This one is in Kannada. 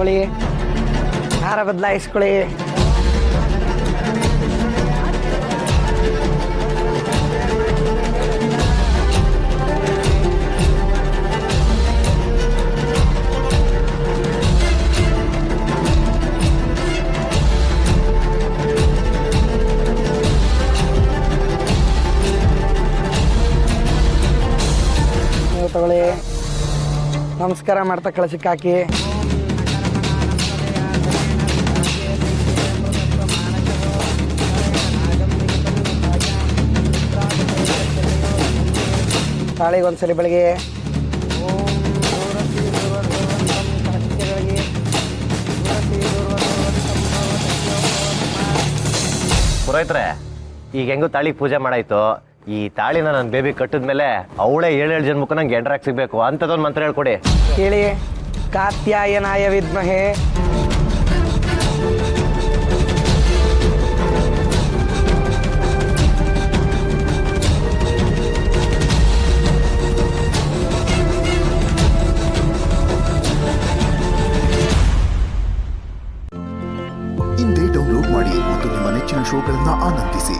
ತಗೊಳ್ಳಿ. ಹಾರ ಬದಲಾಯಿಸ್ಕೊಳ್ಳಿ. ತಗೊಳ್ಳಿ. ನಮಸ್ಕಾರ ಮಾಡ್ತಾ ಕಳಸಕ್ಕೆ ಹಾಕಿ. ತಾಳಿಗೆ ಒಂದ್ಸಲಿ ಬೆಳಗ್ಗೆ. ಪುರೋಹಿತ್ರೆ, ಈಗ ಹೆಂಗೂ ತಾಳಿಗೆ ಪೂಜೆ ಮಾಡಾಯ್ತು. ಈ ತಾಳಿನ ನನ್ನ ಬೇಬಿ ಕಟ್ಟಿದ್ಮೇಲೆ ಅವಳೇ 7 ಜನ್ಮಕ್ಕೂ ನಂಗೆ ಎಂಡ್ರಾಗಿ ಸಿಗ್ಬೇಕು ಅಂಥದ್ದೊಂದು ಮಂತ್ರ ಹೇಳ್ಕೊಡಿ. ಕೇಳಿ. ಕಾತ್ಯಾಯನಾಯ ವಿದ್ಮಹೆ ಇಂದೇ ಡೌನ್ಲೋಡ್ ಮಾಡಿ ಮತ್ತು ನಿಮ್ಮ ನೆಚ್ಚಿನ ಶೋಗಳನ್ನು ಆನಂದಿಸಿ.